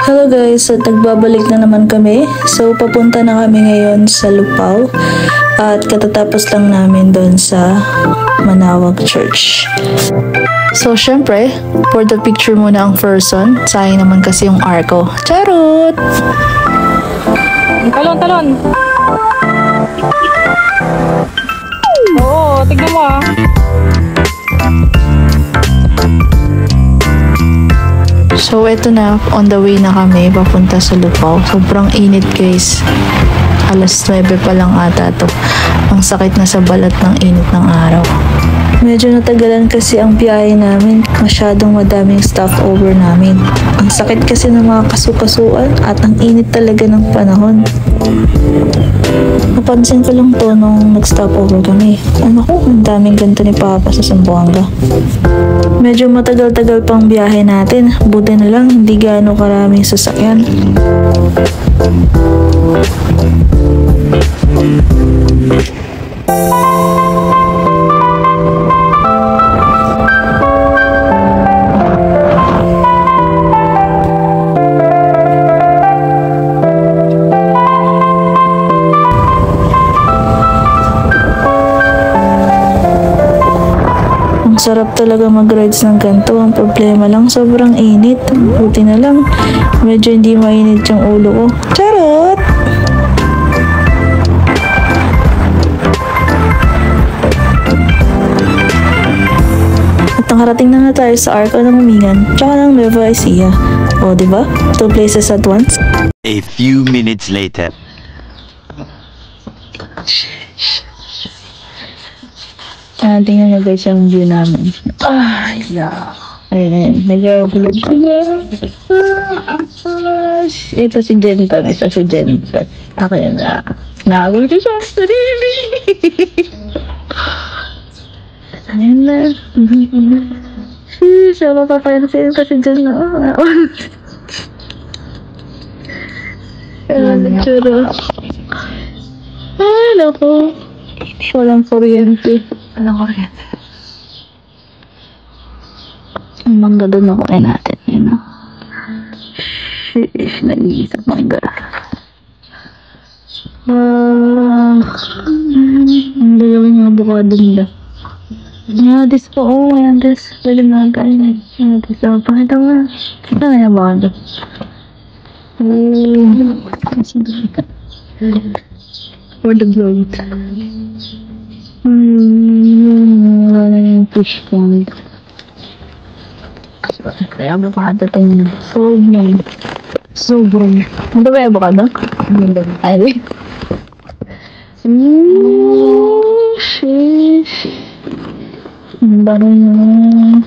Hello guys, at nagbabalik na naman kami. So papunta na kami ngayon sa Lupao at katatapos lang namin doon sa Manawag Church. So syempre, for the picture muna ang person. Sayang naman kasi yung arko. Charot! Talon! Oo, tignan mo ah. So eto na, on the way na kami papunta sa Lupao. Sobrang init guys. Alas 9 pa lang ata to. Ang sakit na sa balat ng init ng araw. Medyo natagalan kasi ang biyahe namin. Masyadong madaming stopover namin. Ang sakit kasi ng mga kasukasuan at ang init talaga ng panahon. Napansin ko lang to nung nag-stopover kami. Ano ko, ang daming ganito ni Papa sa Zamboanga. Medyo matagal-tagal pang biyahe natin. Buti na lang hindi gaano karaming sasakyan. Sarap talaga mag-rides ng ganito. Ang problema lang, sobrang init. Buti na lang, medyo hindi mainit yung ulo ko. Charot! At nakarating na tayo sa Arco ng Umingan, tsaka ng Nueva Ecija. O, diba? 2 places at once. A few minutes later. Tingnan nyo guys yung view namin. Yeah. Ayun, nag-vlog ko na. Ito si Jenton. Ito si Jenton. Ako yun na. Nagawin ko siya sa sarili. Ayun na. Siya mapapansin kasi dyan na. Tsura. Ay, naku. Walang kuryente. Ang mangga doon ako kain natin. Yun o. Sheesh, nag-iisa mangga. Ang gagawin yung avocado nila. Yadis po. Oo, yadis. Pwede magkain. Yadis. Pakita mo. Ito na yung avocado. For the glory. Wala na yung fish pond. Kaya avocado tayo. Sobrang. Ano ba yung avocado? Ay. Sheesh. Ang baro nyo.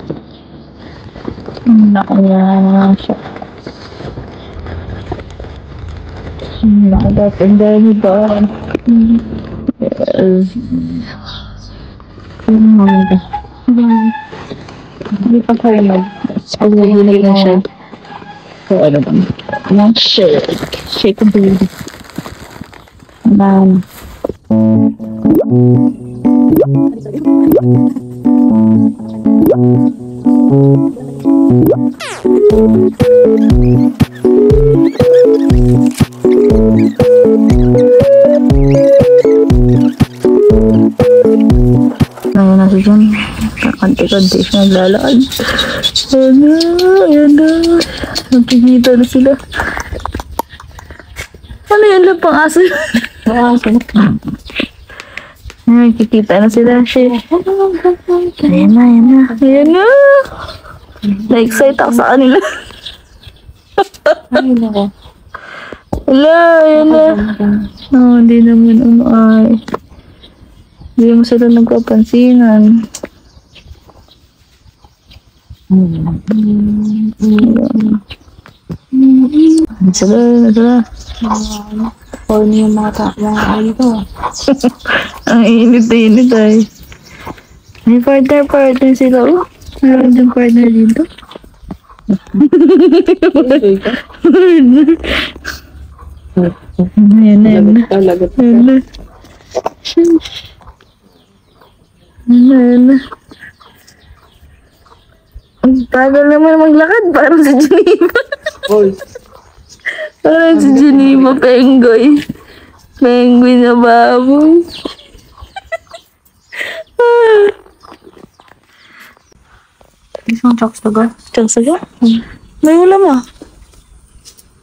Naku nga siya. Nakadat. Ang dami ba? Hindi pa kayo pag-hilig na siya. So, ano ba? Shake. Shake ang baby. Alam. Nasa dyan, kakanti-kanti siya naglalakad. Ayan na. Nagkikita na sila. Ano yan lang pang aso? Aso. Nagkikita na sila. Ayan na. Na-excite ako sa kanila. Ay, nako. Wala, ayan na. Hindi naman ay. Hindi mo sila nagpapansinan. Sala. Horny yung mga ito. Ang init ay. May partner sila. Oh, meron din partner dito. Ayan. Lagot. Ang tagal naman maglakad. Parang sa Geneva. Hoy. Parang sa Geneva, penguin. Penguin na baboy. Isang choksaga. Tsaka may ulam ah.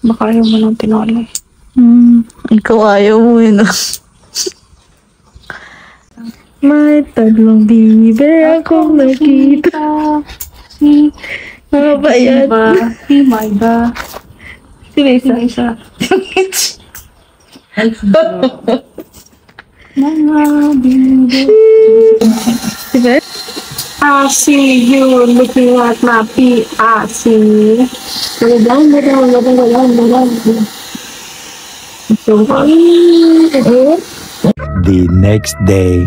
Baka ayaw mo ng tinolay. Ikaw ayaw mo yun ah. May tatlong biber akong nakita. Mga bayad. Himay ba? Sino isa? Isa. Mga biber. Diba? I see you looking at my PIC. Madam. The next day.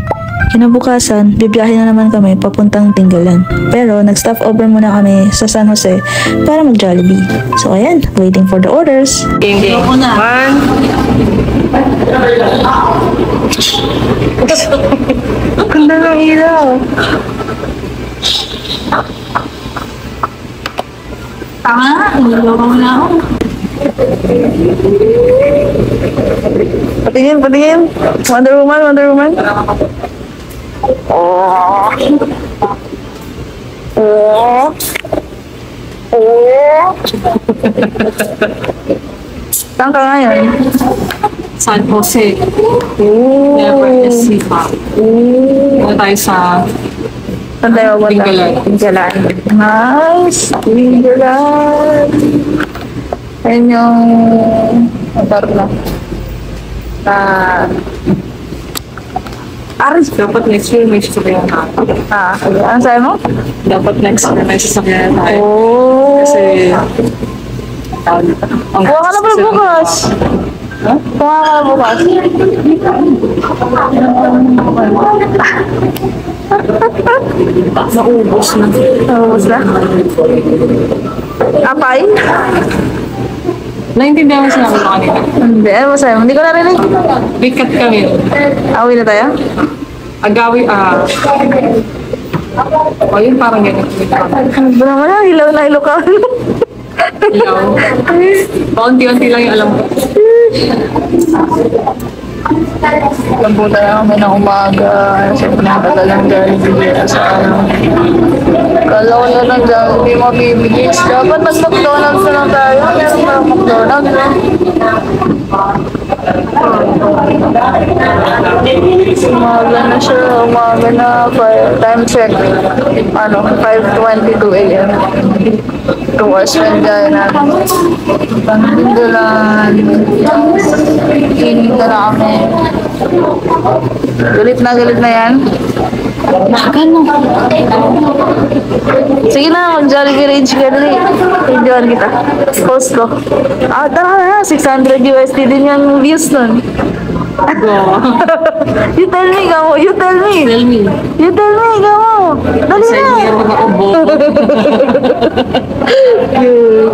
Kinabukasan, bibiyahe na naman kami papuntang Tinggalan. Pero nag-stop over muna kami sa San Jose para mag-Jollibee. So ayan, waiting for the orders. Game. Ako na. Ganda ng ilaw. Tama na. Niloko mo na ako. Patingin. Wonder Woman. Oh. Saan ka ngayon? San Jose. Never SC pa. Punta tayo sa Saan tayo mapunta? Tinggalan. Nice! Tinggalan! Ayun yung motor na. Aris, dapat next year may sasakyan natin. Sige. Ano sabi mo? Dapat next year may sasakyan tayo. Oh! Kasi ang Kuha ka na pala bukas. Ha? Kuha ka na bukas. Naubos na. Naubos na? Apay? Naintindihan mo sinabi ko kanina. Hindi. Ano masabi mo? Hindi ko narinig. Bikat kami. Awi na tayo? Agawi, o yun parang ganyan. Ano ba naman yan? Hilaw na Ilocano. Ilaw. Paunti-unti lang yung alam ko. Lambutan na kami ng umaga. Siyempre nakatalang Jollibee. Kala ko na lang Jollibee mabibigis. Dapat nag-McDonald's na lang tayo. Meron ba McDonald's? Umaga na siya. Umaga na. Time check. 5:22 a.m. 2 hours spend natin. Pandulan. Kinig na kami. Galit na yan. Nakagano. Sige na, mag-Jollibee Rage ka dali. Enjoy kita. Post ko. Tara na, 600 USD din yung views nun. You tell me, Gamo. You tell me. Tell me. You tell me, Gamo. Dali Sa na. inyo mga ubo. Yeah.